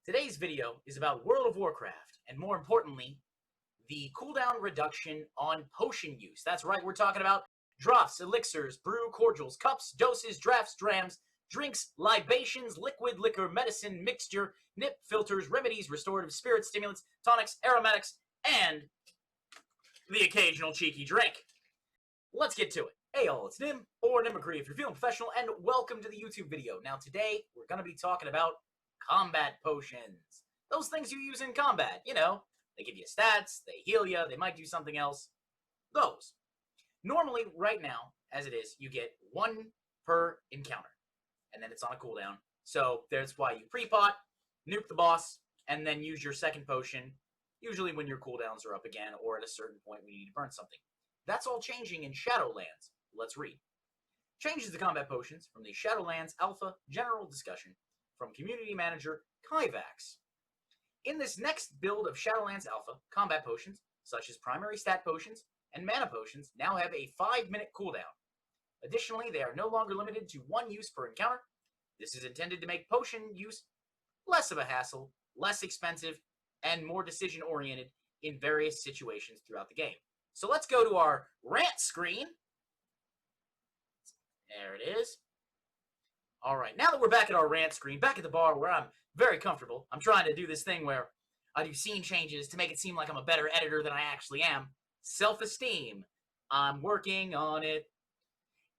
Today's video is about World of Warcraft, and more importantly, the cooldown reduction on potion use. That's right, we're talking about draughts, elixirs, brew, cordials, cups, doses, drafts, drams, drinks, libations, liquid, liquor, medicine, mixture, nip, filters, remedies, restorative spirits, stimulants, tonics, aromatics, and the occasional cheeky drink. Let's get to it. Hey all, it's Nim, or Nimicry if you're feeling professional, and welcome to the YouTube video. Now today, we're going to be talking about combat potions. Those things you use in combat, you know. They give you stats, they heal you, they might do something else. Those. Normally, right now, as it is, you get one per encounter. And then it's on a cooldown. So that's why you pre-pot, nuke the boss, and then use your second potion, usually when your cooldowns are up again, or at a certain point when you need to burn something. That's all changing in Shadowlands. Let's read. Changes to combat potions from the Shadowlands Alpha General Discussion from Community Manager Kyvax. In this next build of Shadowlands Alpha, combat potions, such as primary stat potions and mana potions, now have a 5-minute cooldown. Additionally, they are no longer limited to one use per encounter. This is intended to make potion use less of a hassle, less expensive, and more decision-oriented in various situations throughout the game. So let's go to our rant screen. There it is. All right, now that we're back at our rant screen, back at the bar where I'm very comfortable, I'm trying to do this thing where I do scene changes to make it seem like I'm a better editor than I actually am. Self-esteem. I'm working on it.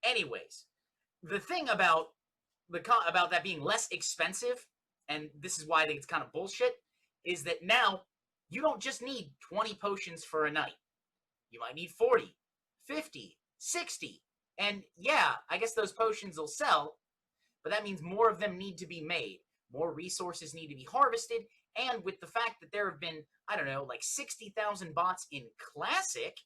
Anyways, the thing about that being less expensive, and this is why I think it's kind of bullshit, is that now you don't just need 20 potions for a night. You might need 40, 50, 60. And yeah, I guess those potions will sell, but that means more of them need to be made. More resources need to be harvested. And with the fact that there have been, I don't know, like 60,000 bots in Classic,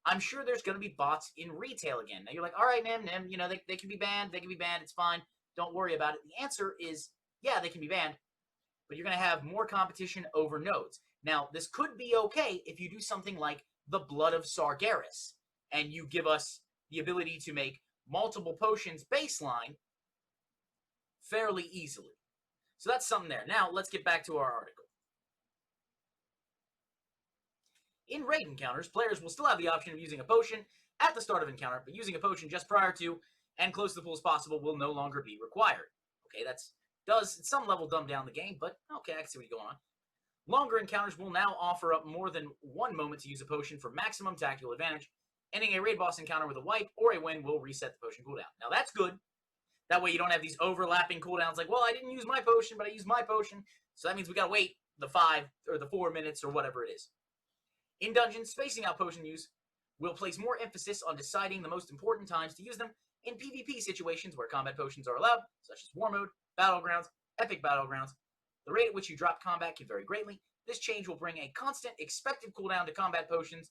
I'm sure there's going to be bots in retail again. Now you're like, all right, Nim, you know, they can be banned. They can be banned. It's fine. Don't worry about it. The answer is, yeah, they can be banned, but you're going to have more competition over nodes. Now, this could be okay if you do something like the Blood of Sargeras, and you give us the ability to make multiple potions baseline fairly easily. So that's something there. Now, let's get back to our article. In raid encounters, players will still have the option of using a potion at the start of encounter, but using a potion just prior to and close to the pool as possible will no longer be required. Okay, does at some level dumb down the game, but okay, I can see what's going on. Longer encounters will now offer up more than one moment to use a potion for maximum tactical advantage. Ending a raid boss encounter with a wipe or a win will reset the potion cooldown. Now that's good. That way you don't have these overlapping cooldowns like, well, I didn't use my potion, but I used my potion. So that means we got to wait the 5 or the 4 minutes or whatever it is. In dungeons, spacing out potion use will place more emphasis on deciding the most important times to use them in PvP situations where combat potions are allowed, such as War Mode, Battlegrounds, Epic Battlegrounds. The rate at which you drop combat can vary greatly. This change will bring a constant expected cooldown to combat potions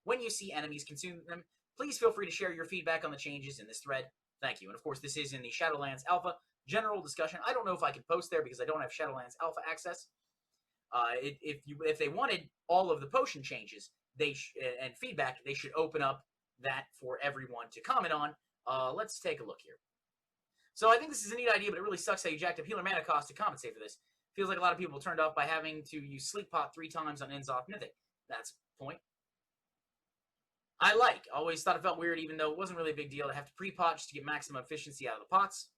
when you see enemies consume them. Please feel free to share your feedback on the changes in this thread. Thank you. And of course, this is in the Shadowlands Alpha General Discussion. I don't know if I can post there because I don't have Shadowlands Alpha access. If they wanted all of the potion changes and feedback, they should open up that for everyone to comment on. Let's take a look here. So I think this is a neat idea, but it really sucks how you jacked up healer mana cost to compensate for this. Feels like a lot of people turned off by having to use Sleep Pot 3 times on Inzoth Mythic. That's the point. Always thought it felt weird, even though it wasn't really a big deal to have to pre-pot just to get maximum efficiency out of the pots.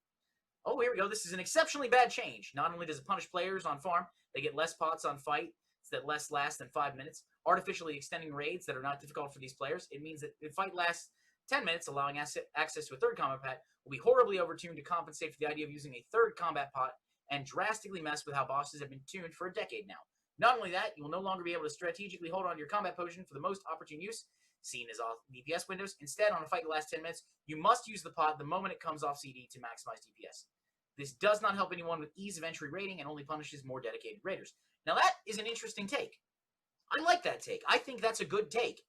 Oh, here we go. This is an exceptionally bad change. Not only does it punish players on farm, they get less pots on fight that last than 5 minutes, artificially extending raids that are not difficult for these players. It means that if fight lasts 10 minutes, allowing access to a third combat pot will be horribly overtuned to compensate for the idea of using a third combat pot and drastically mess with how bosses have been tuned for a decade now. Not only that, you will no longer be able to strategically hold on to your combat potion for the most opportune use, seen as off DPS windows. Instead, on a fight that lasts 10 minutes, you must use the pot the moment it comes off CD to maximize DPS. This does not help anyone with ease of entry raiding and only punishes more dedicated raiders. Now that is an interesting take. I like that take. I think that's a good take.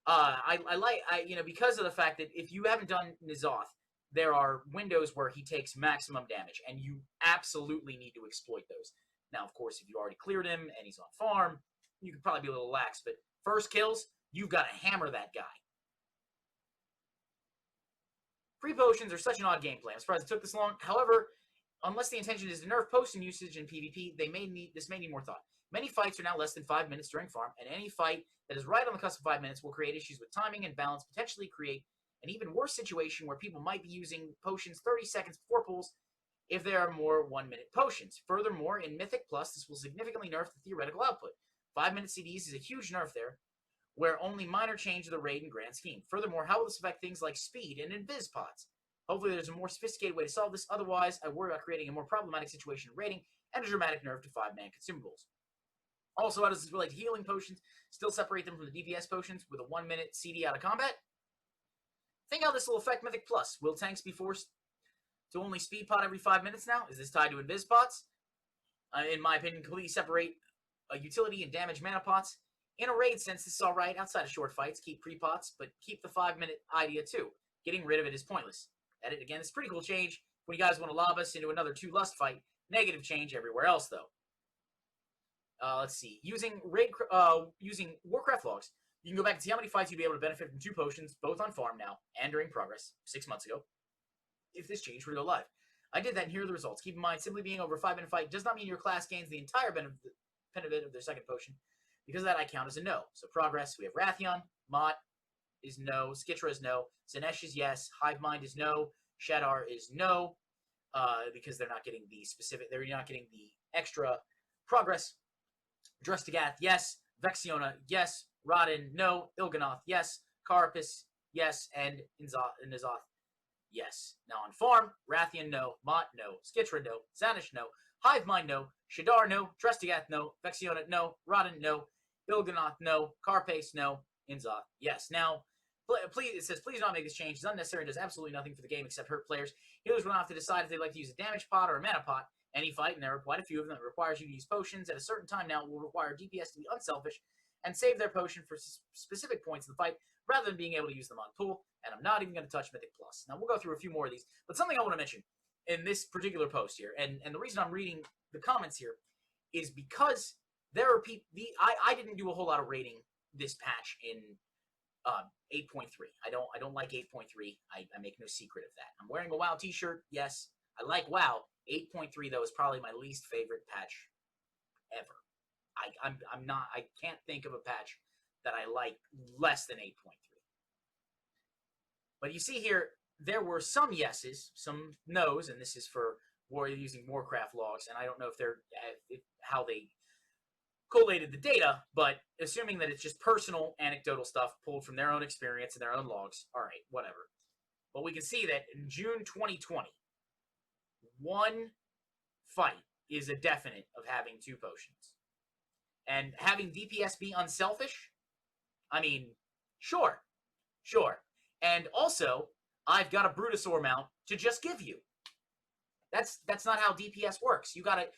Because of the fact that if you haven't done N'Zoth, there are windows where he takes maximum damage, and you absolutely need to exploit those. Now, of course, if you already cleared him and he's on farm, you could probably be a little lax, but first kills, you've got to hammer that guy. Free potions are such an odd gameplay. I'm surprised it took this long. However, Unless the intention is to nerf potion usage in PvP, this may need more thought. Many fights are now less than 5 minutes during farm, and any fight that is right on the cusp of 5 minutes will create issues with timing and balance, potentially create an even worse situation where people might be using potions 30 seconds before pulls if there are more 1-minute potions. Furthermore, in Mythic Plus, this will significantly nerf the theoretical output. 5-minute CDs is a huge nerf there, where only minor change of the raid and grand scheme. Furthermore, how will this affect things like speed and invis pods? Hopefully there's a more sophisticated way to solve this, otherwise I worry about creating a more problematic situation in raiding and a dramatic nerf to 5-man consumables. Also, how does this relate to healing potions? Still separate them from the DPS potions with a 1-minute CD out of combat? Think how this will affect Mythic Plus. Will tanks be forced to only speed pot every 5 minutes now? Is this tied to invis pots? In my opinion, completely separate utility and damage mana pots. In a raid sense, this is alright. Outside of short fights, keep pre-pots, but keep the 5-minute idea too. Getting rid of it is pointless. Edit again, it's a pretty cool change when you guys want to lob us into another 2 Lust fight. Negative change everywhere else, though. Let's see. Using Warcraft logs, you can go back and see how many fights you'd be able to benefit from 2 potions, both on farm now and during progress, 6 months ago, if this change were to go live. I did that, and here are the results. Keep in mind, simply being over a 5-minute fight does not mean your class gains the entire benefit of their second potion. Because of that, I count as a no. So progress, we have Wrathion, Mott is no, Skitra is no, Zanesh is yes, Hivemind is no, Shadar is no, because they're not getting the extra progress. Drustagath, yes, Vexiona, yes, Rodin, no, Il'gynoth, yes, Carapace, yes, and N'Zoth, yes. Now on farm, Wrathion, no, Mott, no, Skitra, no, Zanesh, no, Hivemind, no, Shadar, no, Drustagath, no, Vexiona, no, Rodin, no, Il'gynoth, no, Carapace, no, N'Zoth, yes. Now, please, it says, please do not make this change. It's unnecessary and does absolutely nothing for the game except hurt players. Healers will have to decide if they'd like to use a damage pot or a mana pot. Any fight, and there are quite a few of them, that requires you to use potions at a certain time now will require DPS to be unselfish and save their potion for specific points in the fight rather than being able to use them on pool. And I'm not even going to touch Mythic Plus. Now, we'll go through a few more of these, but something I want to mention in this particular post here, and the reason I'm reading the comments here is because there are people. I didn't do a whole lot of rating this patch in 8.3. I don't like 8.3. I make no secret of that. I'm wearing a WoW t-shirt. Yes, I like WoW. 8.3 though is probably my least favorite patch ever. I can't think of a patch that I like less than 8.3. But you see here, there were some yeses, some nos, and this is for using Warcraft logs, and I don't know if how they collated the data, but assuming that it's just personal, anecdotal stuff pulled from their own experience and their own logs, all right, whatever. But we can see that in June 2020, one fight is a definite of having 2 potions. And having DPS be unselfish, I mean, sure. And also, I've got a Brutosaur mount to just give you. That's not how DPS works. You gotta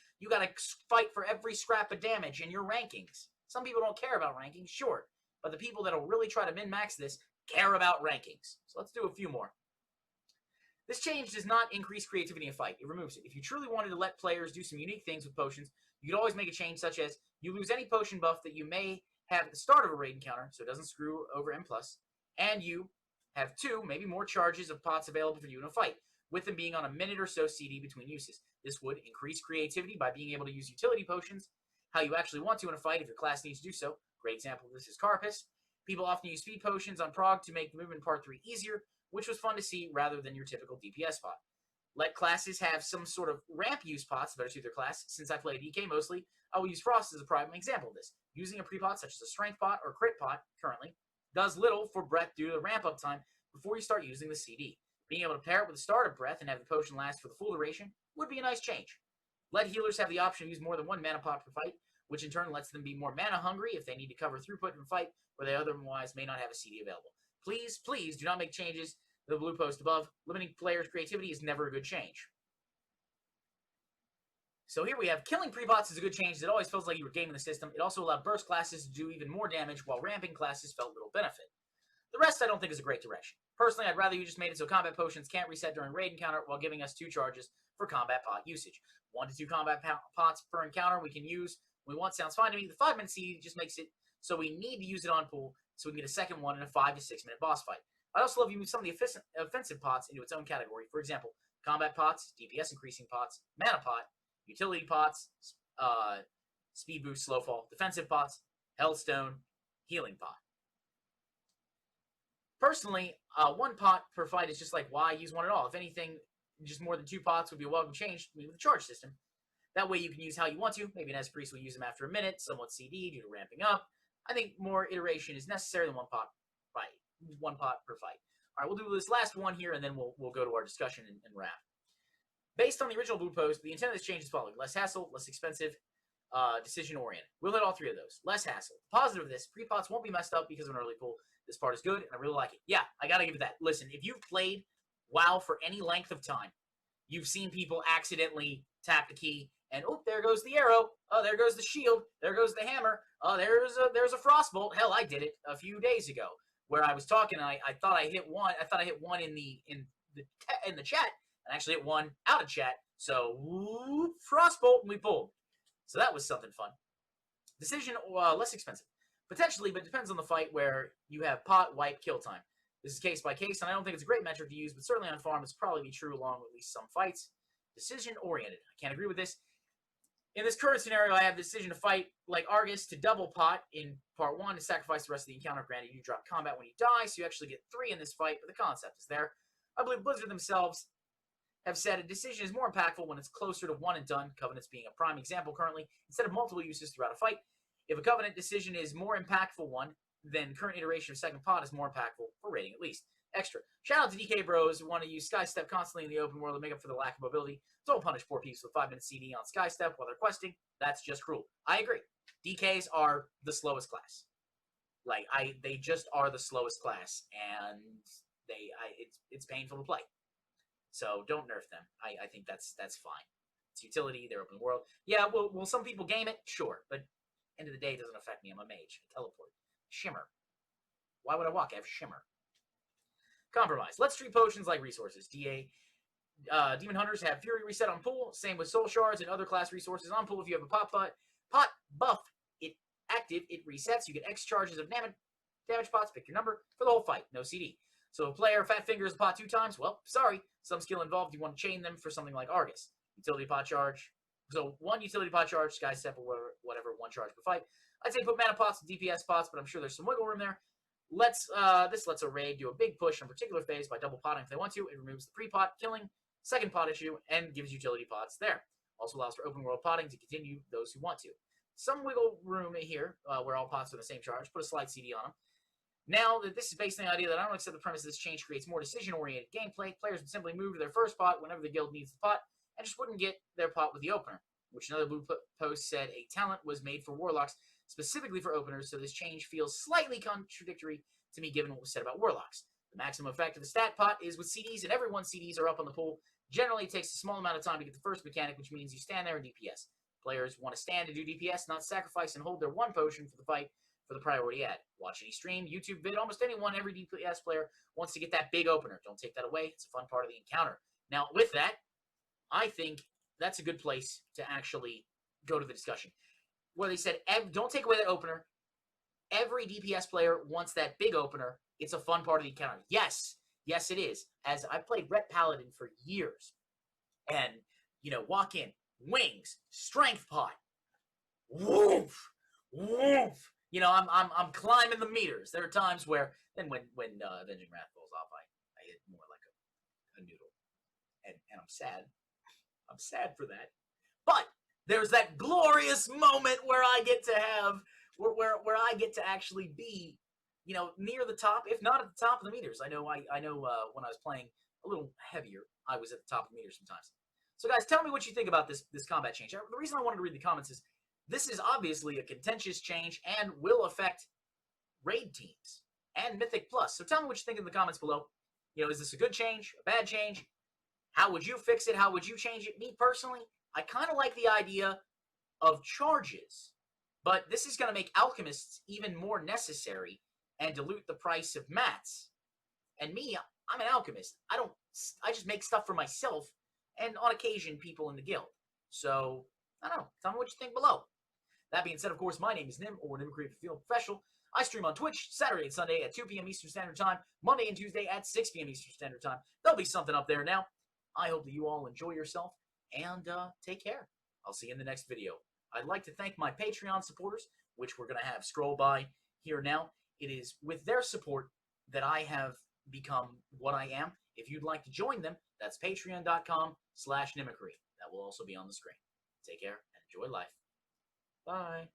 fight for every scrap of damage in your rankings. Some people don't care about rankings, sure, but the people that'll really try to min-max this care about rankings. So let's do a few more. This change does not increase creativity in a fight. It removes it. If you truly wanted to let players do some unique things with potions, you could always make a change such as you lose any potion buff that you may have at the start of a raid encounter, so it doesn't screw over M+, and you have 2, maybe more charges of pots available for you in a fight, with them being on a minute or so CD between uses. This would increase creativity by being able to use utility potions how you actually want to in a fight if your class needs to do so. Great example of this is Carapace. People often use speed potions on prog to make the movement in part 3 easier, which was fun to see rather than your typical DPS pot. Let classes have some sort of ramp use pots better suit their class. Since I play DK mostly, I will use Frost as a prime example of this. Using a pre-pot such as a strength pot or crit pot currently does little for breath due to the ramp up time before you start using the CD. Being able to pair it with the start of breath and have the potion last for the full duration would be a nice change. Let healers have the option to use more than 1 mana pot per fight, which in turn lets them be more mana hungry if they need to cover throughput in a fight where they otherwise may not have a CD available. Please, please do not make changes to the blue post above. Limiting players' creativity is never a good change. So here we have killing pre-bots is a good change. It always feels like you were gaming the system. It also allowed burst classes to do even more damage while ramping classes felt little benefit. The rest I don't think is a great direction. Personally, I'd rather you just made it so combat potions can't reset during raid encounter while giving us 2 charges for combat pot usage. 1 to 2 combat pots per encounter we can use when we want sounds fine to me. The 5-minute CD just makes it so we need to use it on pool so we can get a second one in a 5 to 6 minute boss fight. I'd also love you to move some of the offensive pots into its own category. For example, combat pots, DPS increasing pots, mana pot, utility pots, speed boost, slow fall, defensive pots, hellstone, healing pot. Personally, 1 pot per fight is just like, why use one at all? If anything, just more than 2 pots would be a welcome change with the charge system. That way you can use how you want to. Maybe an S-Priest will use them after a minute, somewhat CD due to ramping up. I think more iteration is necessary than 1 pot fight. 1 pot per fight. All right, we'll do this last one here, and then we'll go to our discussion and wrap. Based on the original blue post, the intent of this change is following: less hassle, less expensive, decision-oriented. We'll hit all 3 of those. Less hassle. The positive of this, pre-pots won't be messed up because of an early pull. This part is good, and I really like it. Yeah, I gotta give it that. Listen, if you've played WoW for any length of time, you've seen people accidentally tap the key, and oh, there goes the arrow. Oh, there goes the shield. There goes the hammer. Oh, there's a frostbolt. Hell, I did it a few days ago, where I was talking. And I thought I hit one. I thought I hit one in the chat, and actually hit one out of chat. So whoop, frostbolt, and we pulled. So that was something fun. Decision less expensive. Potentially, but it depends on the fight where you have pot, wipe, kill time. This is case by case, and I don't think it's a great metric to use, but certainly on farm it's probably be true along with at least some fights. Decision-oriented. I can't agree with this. In this current scenario, I have the decision to fight like Argus to double pot in part 1 to sacrifice the rest of the encounter. Granted, you drop combat when you die, so you actually get 3 in this fight, but the concept is there. I believe Blizzard themselves have said a decision is more impactful when it's closer to one and done, Covenants being a prime example currently, instead of multiple uses throughout a fight. If a Covenant decision is more impactful one, then current iteration of second pot is more impactful for rating at least. Extra. Shout out to DK Bros who want to use Skystep constantly in the open world to make up for the lack of mobility. Don't punish poor peeps with 5-minute CD on Skystep while they're questing. That's just cruel. I agree. DKs are the slowest class. Like, they just are the slowest class, and it's painful to play. So don't nerf them. I think that's fine. It's utility, they're open world. Yeah, will some people game it? Sure, but end of the day, it doesn't affect me. I'm a mage. I teleport. Shimmer. Why would I walk? I have Shimmer. Compromise. Let's treat potions like resources. Demon Hunters have Fury reset on pull. Same with Soul Shards and other class resources on pull. If you have a pot buff, it active, it resets. You get X charges of damage pots. Pick your number for the whole fight. No CD. So if a player fat fingers the pot 2 times, well, sorry. Some skill involved. You want to chain them for something like Argus. Utility pot charge. So 1 utility pot charge, Sky Step, or whatever, 1 charge per fight. I'd say put mana pots and DPS pots, but I'm sure there's some wiggle room there. This lets a raid do a big push in a particular phase by double potting if they want to. It removes the pre-pot killing, second pot issue, and gives utility pots there. Also allows for open world potting to continue those who want to. Some wiggle room here, where all pots are the same charge. Put a slight CD on them. Now that this is based on the idea that I don't accept the premise that this change creates more decision-oriented gameplay, players would simply move to their first pot whenever the guild needs the pot, and just wouldn't get their pot with the opener, which another blue post said a talent was made for warlocks specifically for openers, so this change feels slightly contradictory to me given what was said about warlocks. The maximum effect of the stat pot is with CDs, and everyone's CDs are up on the pool. Generally, it takes a small amount of time to get the first mechanic, which means you stand there in DPS. Players want to stand to do DPS, not sacrifice and hold their 1 potion for the fight for the priority ad. Watch any stream, YouTube vid, almost anyone, every DPS player wants to get that big opener. Don't take that away. It's a fun part of the encounter. Now, with that, I think that's a good place to actually go to the discussion. Where they said, don't take away that opener. Every DPS player wants that big opener. It's a fun part of the encounter. Yes, it is. As I played Ret Paladin for years. And, walk in, wings, strength pot. Woof, woof. I'm climbing the meters. There are times where, then when Avenging Wrath falls off, I hit more like a noodle. And I'm sad. I'm sad for that. But there's that glorious moment where I get to have, where I get to actually be, near the top, if not at the top of the meters. I know when I was playing a little heavier, I was at the top of the meters sometimes. So guys, tell me what you think about this combat change. The reason I wanted to read the comments is this is obviously a contentious change and will affect raid teams and Mythic Plus. So tell me what you think in the comments below. Is this a good change, a bad change? How would you fix it? How would you change it? Me personally, I kind of like the idea of charges, but this is going to make alchemists even more necessary and dilute the price of mats. And me, I'm an alchemist. I just make stuff for myself and on occasion people in the guild. So, I don't know. Tell me what you think below. That being said, of course, my name is Nim, or Nimicry if you feel professional. I stream on Twitch Saturday and Sunday at 2 p.m. Eastern Standard Time, Monday and Tuesday at 6 p.m. Eastern Standard Time. There'll be something up there now. I hope that you all enjoy yourself, and take care. I'll see you in the next video. I'd like to thank my Patreon supporters, which we're going to have scroll by here now. It is with their support that I have become what I am. If you'd like to join them, that's patreon.com/Nimicry. That will also be on the screen. Take care and enjoy life. Bye.